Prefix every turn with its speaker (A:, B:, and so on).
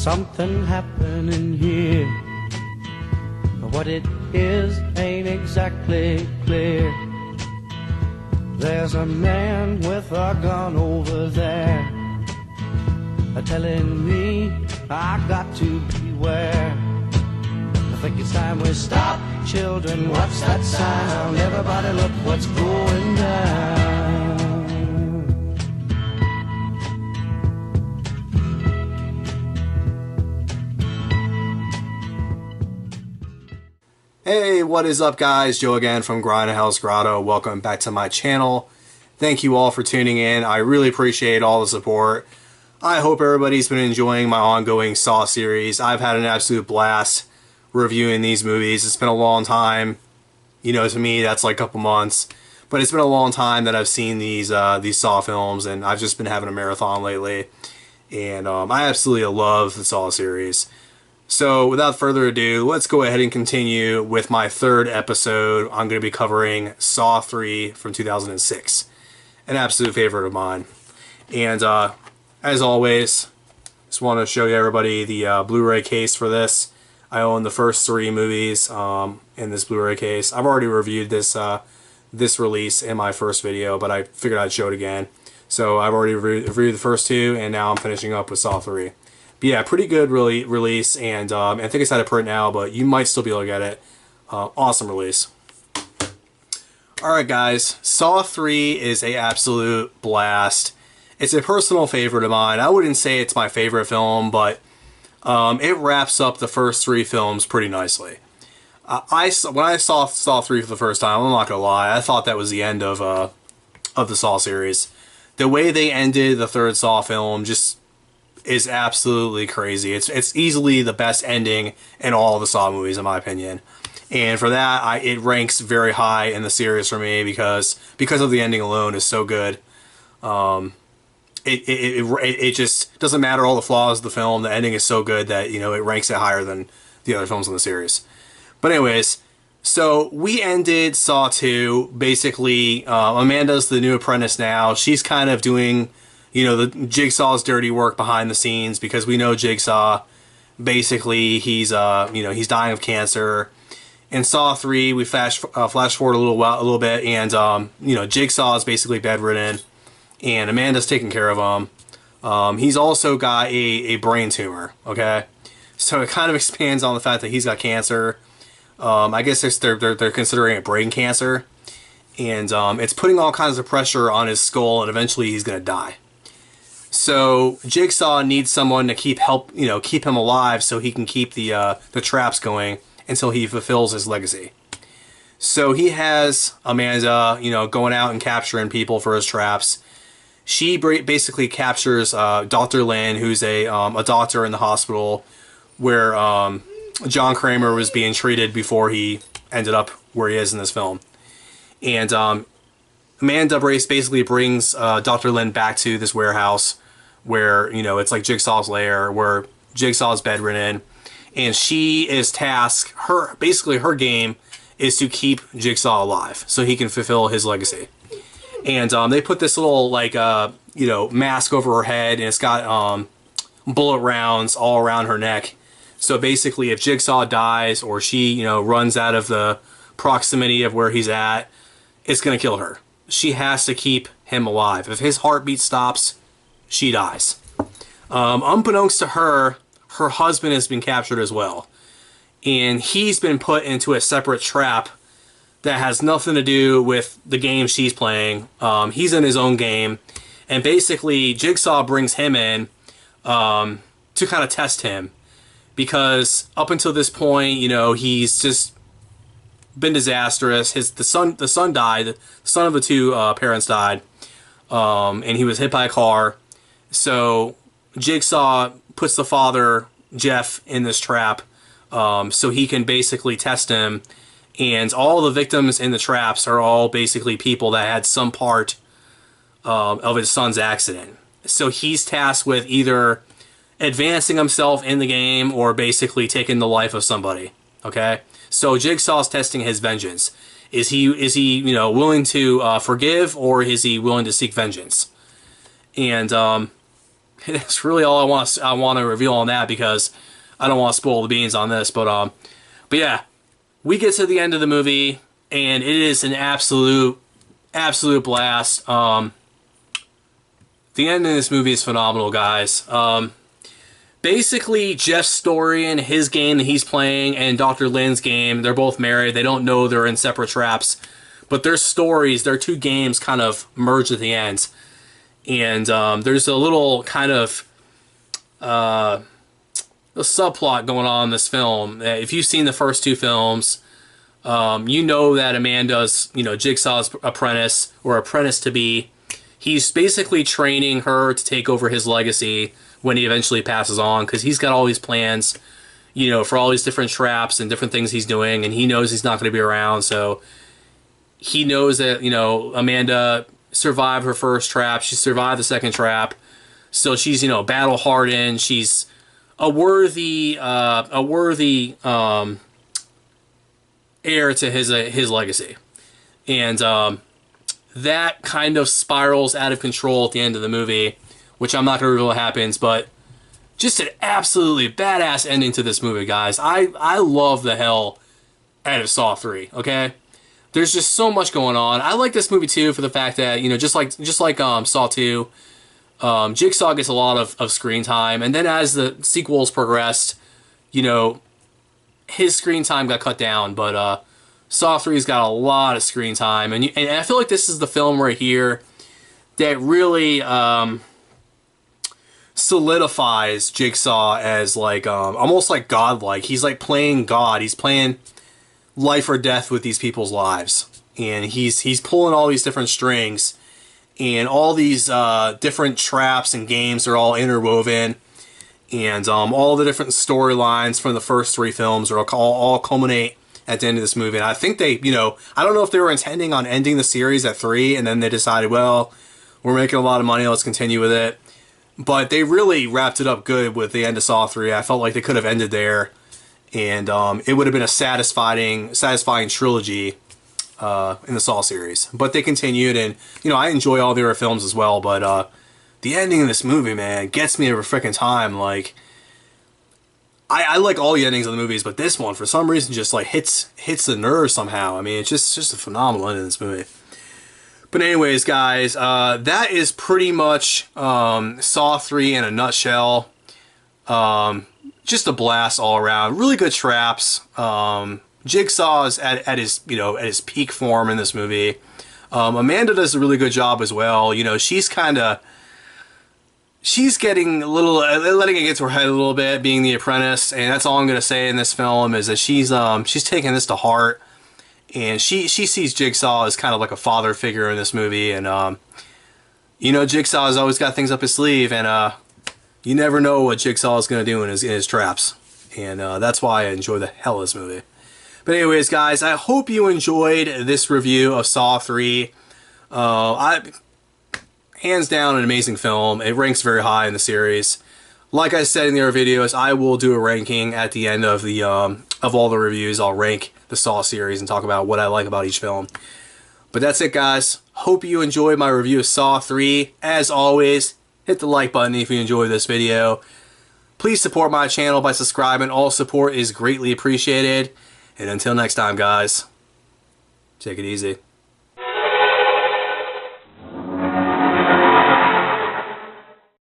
A: something happening here. But what it is ain't exactly clear. There's a man with a gun over there, telling me I got to beware. I think it's time we stop, children, watch that sound. Everybody look what's going down.
B: Hey, what is up guys? Joe again from Grindhouse Grotto. Welcome back to my channel. Thank you all for tuning in. I really appreciate all the support. I hope everybody's been enjoying my ongoing Saw series. I've had an absolute blast reviewing these movies. It's been a long time. You know, to me, that's like a couple months. But it's been a long time that I've seen these Saw films, and I've just been having a marathon lately. And I absolutely love the Saw series. So, without further ado, let's go ahead and continue with my third episode. I'm going to be covering Saw 3 from 2006. An absolute favorite of mine. And, as always, just want to show you everybody the Blu-ray case for this. I own the first 3 movies in this Blu-ray case. I've already reviewed this release in my first video, but I figured I'd show it again. So, I've already reviewed the first 2, and now I'm finishing up with Saw 3. But yeah, pretty good release, and I think it's out of print now, but you might still be able to get it. Awesome release. Alright guys, Saw 3 is an absolute blast. It's a personal favorite of mine. I wouldn't say it's my favorite film, but it wraps up the first 3 films pretty nicely. When I saw Saw 3 for the first time, I'm not going to lie, I thought that was the end of the Saw series. The way they ended the third Saw film just is absolutely crazy. It's easily the best ending in all the Saw movies, in my opinion. And for that, it ranks very high in the series for me because of the ending alone is so good. It just doesn't matter all the flaws of the film. The ending is so good that, you know, it ranks it higher than the other films in the series. But anyways, so we ended Saw 2. Basically, Amanda's the new apprentice now. She's kind of doing, you know, the Jigsaw's dirty work behind the scenes, because we know Jigsaw, basically, he's he's dying of cancer. In Saw 3, we flash forward a little bit, and you know, Jigsaw is basically bedridden, and Amanda's taking care of him. He's also got a brain tumor. Okay, so it kind of expands on the fact that he's got cancer. I guess they're considering it brain cancer, and it's putting all kinds of pressure on his skull, and eventually he's gonna die. So Jigsaw needs someone to keep him alive, so he can keep the traps going until he fulfills his legacy. So he has Amanda, you know, going out and capturing people for his traps. She basically captures Dr. Lin, who's a doctor in the hospital where John Kramer was being treated before he ended up where he is in this film. And Amanda basically brings Dr. Lin back to this warehouse where, you know, it's like Jigsaw's lair, where Jigsaw's bedridden, and she is tasked, basically her game is to keep Jigsaw alive so he can fulfill his legacy. And they put this little, like, you know, mask over her head, and it's got bullet rounds all around her neck. So basically, if Jigsaw dies, or she, you know, runs out of the proximity of where he's at, it's gonna kill her. She has to keep him alive. If his heartbeat stops, she dies. Unbeknownst to her, her husband has been captured as well. And he's been put into a separate trap that has nothing to do with the game she's playing. He's in his own game. And basically, Jigsaw brings him in to kind of test him. Because up until this point, you know, he's just been disastrous. The son died. The son of the 2 parents died. And he was hit by a car. So Jigsaw puts the father, Jeff, in this trap so he can basically test him. And all the victims in the traps are all basically people that had some part of his son's accident. So he's tasked with either advancing himself in the game or basically taking the life of somebody. Okay? So Jigsaw's testing his vengeance. Is he you know, willing to forgive, or is he willing to seek vengeance? And It's really all I want to reveal on that, because I don't want to spoil the beans on this. But yeah, we get to the end of the movie, and it is an absolute blast. The end of this movie is phenomenal, guys. Basically, Jeff's story and his game that he's playing and Dr. Lynn's game, they're both married. They don't know they're in separate traps. But their stories, their two games kind of merge at the end. And there's a little kind of a subplot going on in this film. If you've seen the first two films, you know that Amanda's, Jigsaw's apprentice, or apprentice-to-be. He's basically training her to take over his legacy when he eventually passes on, because he's got all these plans, for all these different traps and different things he's doing, and he knows he's not going to be around, so he knows that, Amanda survived her first trap, she survived the second trap, so she's, battle hardened, she's a worthy heir to his legacy. And that kind of spirals out of control at the end of the movie, which I'm not going to reveal what happens, but just an absolutely badass ending to this movie, guys. I love the hell out of Saw 3, okay? There's just so much going on. I like this movie, too, for the fact that, just like Saw 2, Jigsaw gets a lot of screen time, and then as the sequels progressed, his screen time got cut down, but Saw 3's got a lot of screen time, and I feel like this is the film right here that really solidifies Jigsaw as like almost like godlike. He's like playing God. He's playing life or death with these people's lives, and he's pulling all these different strings, and all these different traps and games are all interwoven, and all the different storylines from the first three films are all culminate at the end of this movie. And I think they, I don't know if they were intending on ending the series at 3, and then they decided, well, we're making a lot of money, let's continue with it. But they really wrapped it up good with the end of Saw 3. I felt like they could have ended there, and it would have been a satisfying trilogy in the Saw series. But they continued, and I enjoy all the other films as well. But the ending of this movie, man, gets me every freaking time. Like, I like all the endings of the movies, but this one, for some reason, just like hits the nerve somehow. I mean, it's just a phenomenal ending of this movie. But anyways, guys, that is pretty much Saw 3 in a nutshell. Just a blast all around. Really good traps. Jigsaw is at his at his peak form in this movie. Amanda does a really good job as well. She's getting a little, letting it get to her head a little bit, being the apprentice, and that's all I'm gonna say in this film is that she's taking this to heart. And she sees Jigsaw as kind of like a father figure in this movie, and Jigsaw has always got things up his sleeve, and you never know what Jigsaw is going to do in his traps, and that's why I enjoy the hell of this movie. But anyways, guys, I hope you enjoyed this review of Saw 3. Hands down, an amazing film. It ranks very high in the series. Like I said in the other videos, I will do a ranking at the end of the of all the reviews. I'll rank the Saw series and talk about what I like about each film. But that's it, guys. Hope you enjoyed my review of Saw 3. As always, hit the like button if you enjoyed this video. Please support my channel by subscribing. All support is greatly appreciated. And until next time, guys, take it easy.